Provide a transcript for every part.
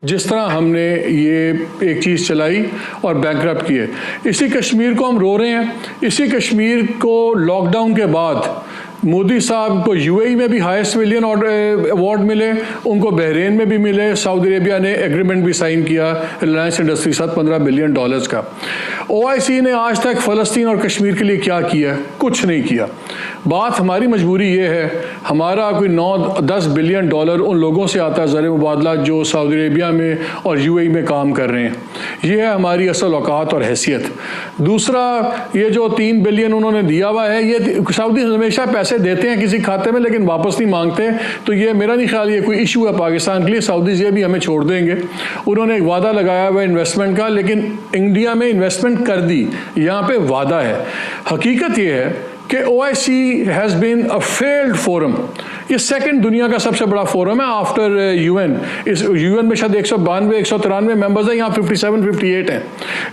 जिस तरह हमने ये एक चीज़ चलाई और बैंकरप्ट किए, इसी कश्मीर को हम रो रहे हैं। इसी कश्मीर को लॉकडाउन के बाद मोदी साहब को यूएई में भी हाईएस्ट सिविलियन अवार्ड मिले, उनको बहरीन में भी मिले, सऊदी अरेबिया ने एग्रीमेंट भी साइन किया रिलायंस इंडस्ट्री साथ $15 बिलियन का। ओआईसी ने आज तक फ़लस्तीन और कश्मीर के लिए क्या किया? कुछ नहीं किया। बात हमारी मजबूरी ये है, हमारा कोई 9-10 बिलियन डॉलर उन लोगों से आता है ज़र मुबादला जो सऊदी अरेबिया में और यूएई में काम कर रहे हैं। ये है हमारी असल औकात और हैसियत। दूसरा, ये जो 3 बिलियन उन्होंने दिया हुआ है, ये सऊदी हमेशा पैसे देते हैं किसी खाते में लेकिन वापस नहीं मांगते, तो ये मेरा नहीं ख्याल ये कोई इशू है पाकिस्तान के लिए। सऊदीज ये भी हमें छोड़ देंगे। उन्होंने एक वादा लगाया हुआ इन्वेस्टमेंट का, लेकिन इंडिया में इन्वेस्टमेंट कर दी, यहाँ पे वादा है। हकीकत ये है कि OIC has been a failed forum. ये सेकंड दुनिया का सबसे बड़ा फोरम है आफ्टर UN। इस UN में शायद 192-193 मेंबर्स हैं, यहाँ 57-58 हैं।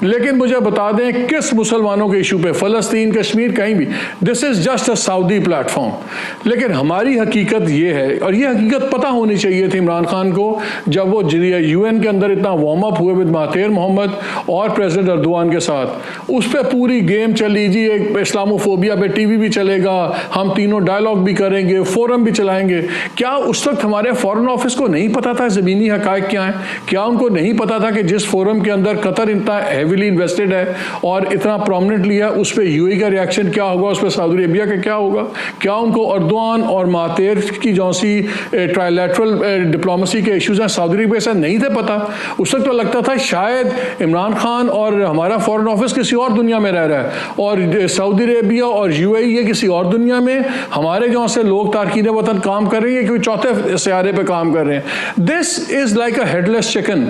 लेकिन मुझे बता दें किस मुसलमानों के इशू पे, फ़लस्तीन, कश्मीर, कहीं भी, this is just a Saudi platform. लेकिन हमारी हकीकत ये है, और ये हकीकत पता होनी चाहिए थी इमरान खान को जब वो UN के अंदर इतना वार्म अप हुए विद महातिर मोहम्मद और प्रेसिडेंट अर्दोआन के साथ। उस पर पूरी गेम चली जी, एक इस्लामोफोबिया पे टीवी भी चलेगा, हम तीनों डायलॉग भी करेंगे, फोरम भी चलाएंगे। क्या उस वक्त हमारे फॉरेन ऑफिस को नहीं पता था ज़मीनी हकायक क्या है? क्या उनको नहीं पता था कि जिस फोरम के अंदर कतर इतना हेविली इन्वेस्टेड है और इतना प्रोमिनेंटली है, उस पर यूएई का रिएक्शन क्या होगा, उस पर सऊदी अरेबिया का क्या होगा? क्या उनको अर्दोआन और महातिर की जो सी ट्राइलैटरल डिप्लोमेसी के इशूज़ हैं सऊदी अरेबिया से नहीं थे पता? उस वक्त तो लगता था शायद इमरान खान और हमारा फॉरेन ऑफिस किसी और दुनिया में रह रहा है और सऊदी अरेबिया और यूएई ये किसी और दुनिया में, हमारे जो से लोग तारकीन वतन काम कर रहे हैं कि चौथे सियारे पे काम कर रहे हैं। This is like a headless chicken.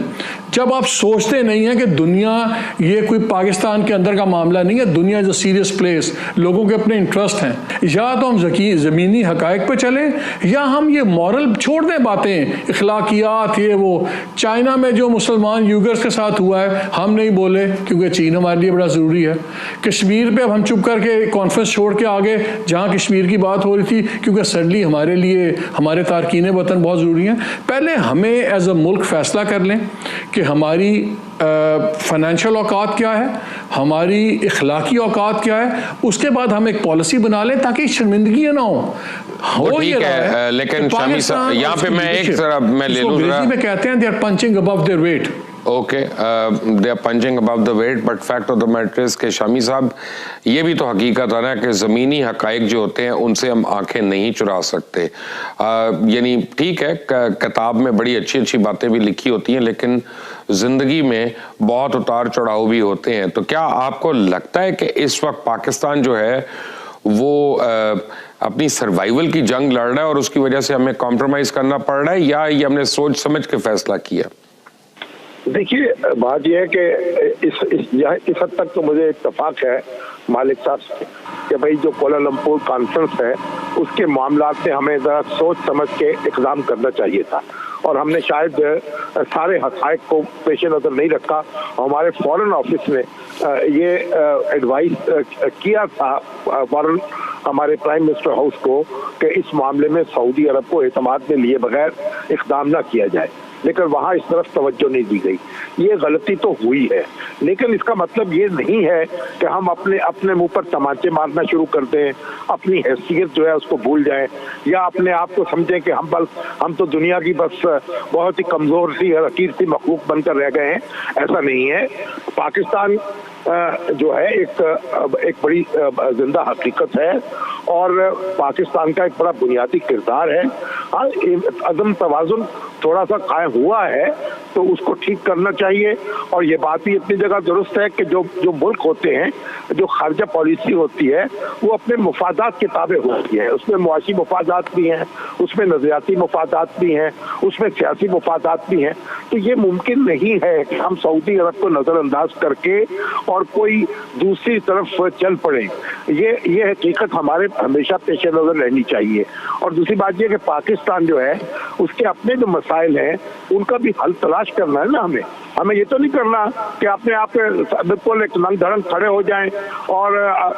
जब आप सोचते नहीं है कि दुनिया ये कोई पाकिस्तान के अंदर का मामला नहीं है, दुनिया इज अ सीरियस प्लेस, लोगों के अपने इंटरेस्ट हैं, या तो हम ज़मीनी हकायक पे चले या हम ये मॉरल छोड़ दें बातें, इखलाकियात, ये वो। चाइना में जो मुसलमान यूगर्स के साथ हुआ है हम नहीं बोले क्योंकि चीन हमारे लिए बड़ा ज़रूरी है। कश्मीर पे अब हम चुप करके कॉन्फ्रेंस छोड़ के आगे जहाँ कश्मीर की बात हो रही थी क्योंकि सडनली हमारे लिए हमारे तारकीन वतन बहुत ज़रूरी हैं। पहले हमें एज अ मुल्क फैसला कर लें कि हमारी फाइनेंशियल औकात क्या है, हमारी इखलाकी औकात क्या है, उसके बाद हम एक पॉलिसी बना लें ताकि शर्मिंदगी ना हो। ठीक है, लेकिन शामी साहब यहाँ पे मैं एक जरा मैं ले लूँ, अंग्रेजी में कहते हैं they are punching above their weight. Okay, they are punching above the weight, but fact of the matter is के शामी साहब ये भी तो हकीकत है ना कि ज़मीनी हकायक जो होते हैं उनसे हम आंखें नहीं चुरा सकते। यानी ठीक है, किताब में बड़ी अच्छी अच्छी बातें भी लिखी होती हैं लेकिन ज़िंदगी में बहुत उतार चढ़ाव भी होते हैं। तो क्या आपको लगता है कि इस वक्त पाकिस्तान जो है वो अपनी सर्वाइवल की जंग लड़ रहा है और उसकी वजह से हमें कॉम्प्रोमाइज़ करना पड़ रहा है, या ये हमने सोच समझ के फैसला किया? देखिए, बात यह है कि इस हद तक तो मुझे इत्तेफाक है मालिक साहब से कि भाई जो कोलालमपुर कॉन्फ्रेंस है उसके मामला से हमें ज़रा सोच समझ के इक़दाम करना चाहिए था और हमने शायद सारे हक़ाइक़ को पेश नज़र नहीं रखा। हमारे फॉरेन ऑफिस ने ये एडवाइस किया था फॉरेन हमारे प्राइम मिनिस्टर हाउस को कि इस मामले में सऊदी अरब को एतमाद में लिए बगैर इक़दाम ना किया जाए, लेकिन वहाँ इस तरफ तवज्जो नहीं दी गई। ये गलती तो हुई है, लेकिन इसका मतलब ये नहीं है कि हम अपने मुंह पर तमाचे मारना शुरू कर दें, अपनी हैसियत जो है उसको भूल जाएं, या अपने आप को समझें कि हम तो दुनिया की बस बहुत ही कमज़ोर सी हकीर सी मखलूक बनकर रह गए हैं। ऐसा नहीं है। पाकिस्तान जो है एक बड़ी जिंदा हकीकत है और पाकिस्तान का एक बड़ा बुनियादी किरदार है। हाँ, अदम तवाज़ुन थोड़ा सा कायम हुआ है तो उसको ठीक करना चाहिए। और ये बात भी अपनी जगह दुरुस्त है कि जो मुल्क होते हैं, जो खारजा पॉलिसी होती है वो अपने मुफादात के ताबे होती है। उसमें मुआशी मुफादात भी हैं, उसमें नज़रियाती मुफादात भी हैं, उसमें सियासी मुफादात भी हैं। तो ये मुमकिन नहीं है कि हम सऊदी अरब को नज़रअंदाज करके और कोई दूसरी तरफ चल पड़े। ये हकीकत हमारे हमेशा पेश नज़र रहनी चाहिए। और दूसरी बात यह कि पाकिस्तान जो है उसके अपने जो मसाइल हैं उनका भी हल तलाश तलाश करना है ना हमें ये तो नहीं करना कि अपने आप बिल्कुल एक नंग धड़ंग खड़े हो जाएं और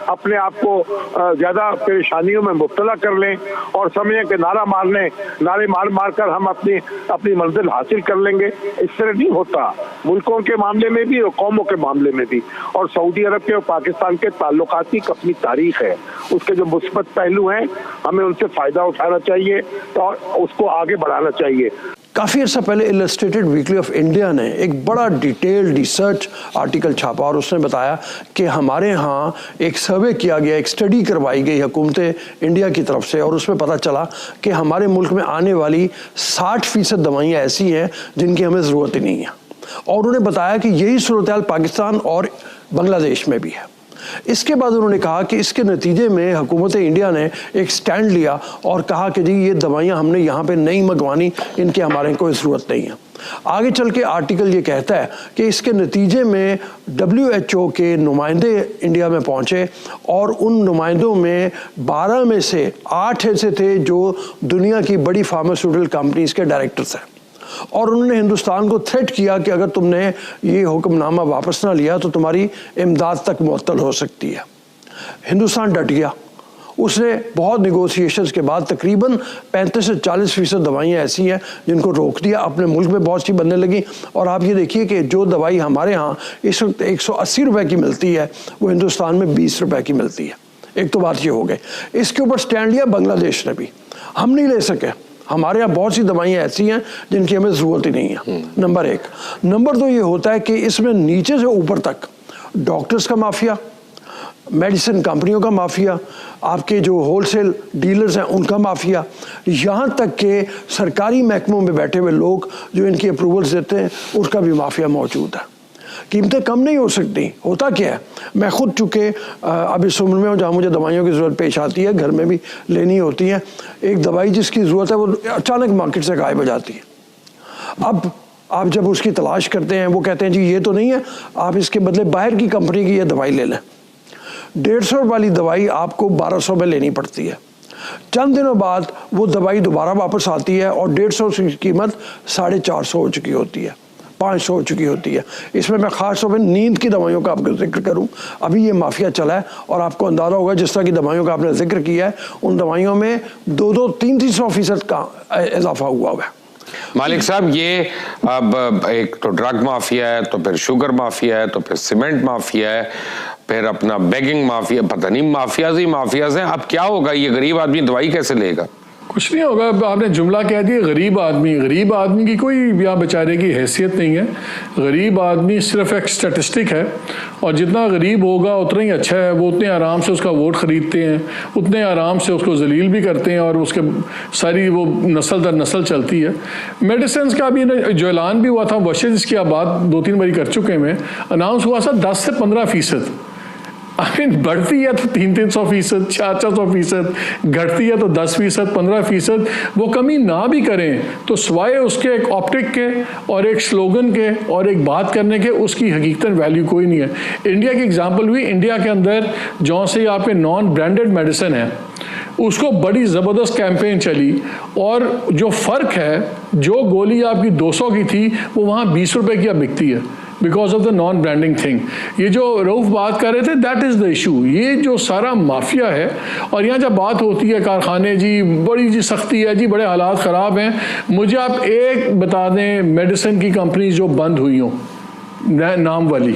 अपने आप को ज्यादा परेशानियों में मुब्तला कर लें और समझें कि नारे मार कर हम अपनी मंजिल हासिल कर लेंगे। इस तरह नहीं होता, मुल्कों के मामले में भी और कौमों के मामले में भी। और सऊदी अरब के और पाकिस्तान के ताल्लुकात की अपनी तारीख है, उसके जो मुस्बत पहलू हैं हमें उनसे फायदा उठाना चाहिए और उसको आगे बढ़ाना चाहिए। काफ़ी अर्सा पहले इलस्ट्रेटेड वीकली ऑफ इंडिया ने एक बड़ा डिटेल्ड रिसर्च आर्टिकल छापा और उसने बताया कि हमारे यहाँ एक सर्वे किया गया, एक स्टडी करवाई गई हुकूमत इंडिया की तरफ से, और उसमें पता चला कि हमारे मुल्क में आने वाली 60% दवाइयाँ ऐसी हैं जिनकी हमें ज़रूरत ही नहीं है। और उन्होंने बताया कि यही सूरत हाल पाकिस्तान और बांग्लादेश में भी है। इसके बाद उन्होंने कहा कि इसके नतीजे में हुकूमत इंडिया ने एक स्टैंड लिया और कहा कि जी ये दवाइयाँ हमने यहाँ पे नहीं मंगवानी, इनकी हमारे कोई ज़रूरत नहीं है। आगे चल के आर्टिकल ये कहता है कि इसके नतीजे में WHO के नुमाइंदे इंडिया में पहुँचे और उन नुमाइंदों में 12 में से 8 ऐसे थे जो दुनिया की बड़ी फार्मास्यूटिकल कंपनीज़ के डायरेक्टर्स हैं। और उन्होंने हिंदुस्तान को थ्रेट किया कि अगर तुमने ये हुक्मनामा वापस ना लिया तो तुम्हारी इमदाद तक मुअत्तल हो सकती है। हिंदुस्तान डट गया। उसने बहुत निगोशिएशंस के बाद तकरीबन 35 से 40% दवाइयाँ ऐसी हैं जिनको रोक दिया। अपने मुल्क में बहुत सी बनने लगी। और आप ये देखिए कि जो दवाई हमारे यहाँ इस वक्त 180 रुपए की मिलती है वो हिंदुस्तान में 20 रुपए की मिलती है। एक तो बात ये हो गई। इसके ऊपर स्टैंड लिया बांग्लादेश ने भी। हम नहीं ले सके। हमारे यहाँ बहुत सी दवाइयाँ ऐसी हैं जिनकी हमें ज़रूरत ही नहीं है। नंबर 1। नंबर 2 ये होता है कि इसमें नीचे से ऊपर तक डॉक्टर्स का माफिया, मेडिसिन कंपनियों का माफिया, आपके जो होलसेल डीलर्स हैं उनका माफिया, यहाँ तक के सरकारी महकमों में बैठे हुए लोग जो इनकी अप्रूवल्स देते हैं उसका भी माफिया मौजूद है। कीमतें कम नहीं हो सकती। होता क्या है, मैं खुद चूँकि अब इस उम्र में हूँ जहाँ मुझे दवाइयों की ज़रूरत पेश आती है, घर में भी लेनी होती है। एक दवाई जिसकी ज़रूरत है वो अचानक मार्केट से गायब हो जाती है। अब आप जब उसकी तलाश करते हैं वो कहते हैं जी ये तो नहीं है, आप इसके बदले बाहर की कंपनी की ये दवाई ले लें। 150 वाली दवाई आपको 1200 में लेनी पड़ती है। चंद दिनों बाद वो दवाई दोबारा वापस आती है और 150 की कीमत 450 हो चुकी होती है, 500 हो चुकी होती है। इसमें मैं ख़ास तौर पर नींद की दवाइयों का आपको जिक्र करूं, अभी ये माफिया चला है और आपको अंदाज़ा होगा जिस तरह की दवाइयों का आपने जिक्र किया है उन दवाइयों में 2-300% का इजाफा हुआ है। मालिक साहब, ये अब एक तो ड्रग माफिया है, तो फिर शुगर माफिया है, तो फिर सीमेंट माफिया है, फिर अपना बेगिंग माफिया, पता नहीं माफियाज हैं। अब क्या होगा, ये गरीब आदमी दवाई कैसे लेगा? कुछ नहीं होगा। आपने जुमला कह दिया गरीब आदमी की कोई यहाँ बेचारे की हैसियत नहीं है। गरीब आदमी सिर्फ एक स्टैटिस्टिक है और जितना गरीब होगा उतना ही अच्छा है। वो उतने आराम से उसका वोट खरीदते हैं, उतने आराम से उसको जलील भी करते हैं और उसके सारी वो नस्ल दर नस्ल चलती है। मेडिसिन का भी जो ऐलान भी हुआ था, वैसे जिसकी आप बात 2-3 बारी कर चुके हैं, अनाउंस हुआ था 10 से 15%। बढ़ती है तो 300-300%, 400%, घटती है तो 10%, 15%। वो कमी ना भी करें तो सिवाय उसके एक ऑप्टिक के और एक स्लोगन के और एक बात करने के उसकी हकीकतन वैल्यू कोई नहीं है। इंडिया की एग्जांपल हुई, इंडिया के अंदर जो से आपके नॉन ब्रांडेड मेडिसिन है उसको बड़ी ज़बरदस्त कैंपेन चली और जो फ़र्क है, जो गोली आपकी 200 की थी वो वहाँ 20 रुपए की अब बिकती है because of the non branding thing. ये जो रऊफ बात कर रहे थे, दैट इज़ द इशू। ये जो सारा माफिया है और यहाँ जब बात होती है कारखाने जी बड़ी जी सख्ती है जी, बड़े हालात ख़राब हैं, मुझे आप एक बता दें मेडिसिन की कंपनी जो बंद हुई हों नाम वाली,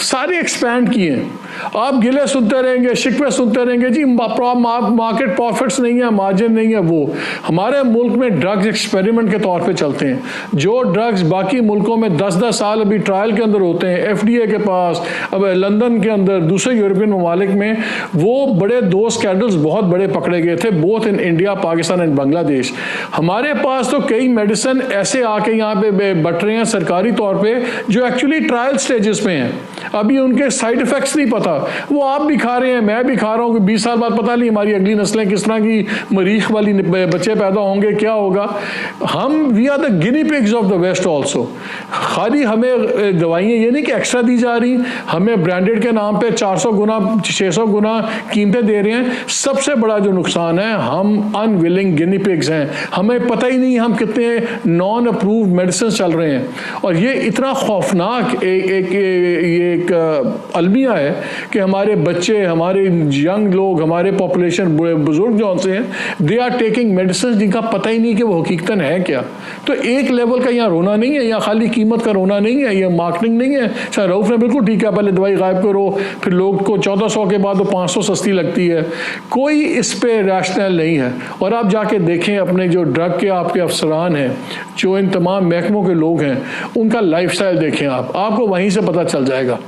सारे एक्सपैंड किए हैं। आप गिले सुनते रहेंगे, शिकवे सुनते रहेंगे जी मार्केट प्रॉफिट्स नहीं है, मार्जिन नहीं है। वो हमारे मुल्क में ड्रग्स एक्सपेरिमेंट के तौर पे चलते हैं। जो ड्रग्स बाकी मुल्कों में 10-10 साल अभी ट्रायल के अंदर होते हैं, FDA के पास, अब लंदन के अंदर, दूसरे यूरोपियन ममालिक में, वो बड़े 2 स्कैंडल्स बहुत बड़े पकड़े गए थे, both in India, Pakistan and Bangladesh. हमारे पास तो कई मेडिसिन ऐसे आके यहाँ पे बट रहे हैं सरकारी तौर पर जो एक्चुअली ट्रायल स्टेजेस में हैं, अभी उनके साइड इफेक्ट्स नहीं पता था, वो आप भी खा रहे हैं, मैं भी खा रहा हूँ। 20 साल बाद पता नहीं हमारी अगली नस्लें किस तरह की मरीख वाली बच्चे पैदा होंगे, क्या होगा। हम we are the guinea pigs of the west also. खाली हमें दवाइयाँ ये नहीं कि एक्स्ट्रा दी जा रही, हमें ब्रांडेड के नाम पे 400 गुना 600 गुना कीमतें दे रहे हैं। सबसे बड़ा जो नुकसान है, हम अनविलिंग गिनी पिग्स हैं, हमें पता ही नहीं हम कितने नॉन अप्रूव्ड मेडिसिन चल रहे हैं। और ये इतना खौफनाक एक अलमिया है कि हमारे बच्चे, हमारे यंग लोग, हमारे पॉपुलेशन, बड़े बुजुर्ग जो से हैं, दे आर टेकिंग मेडिसिन जिनका पता ही नहीं कि वो हकीकतन है क्या। तो एक लेवल का यहाँ रोना नहीं है, यहाँ खाली कीमत का रोना नहीं है, यह मार्केटिंग नहीं है। शायद रऊफ ने बिल्कुल ठीक है, पहले दवाई गायब करो, फिर लोग को 1400 के बाद वो 500 सस्ती लगती है। कोई इस पे रैशनल नहीं है। और आप जाके देखें अपने जो ड्रग के आपके अफसरान हैं, जो इन तमाम महकमों के लोग हैं, उनका लाइफस्टाइल देखें, आपको वहीं से पता चल जाएगा।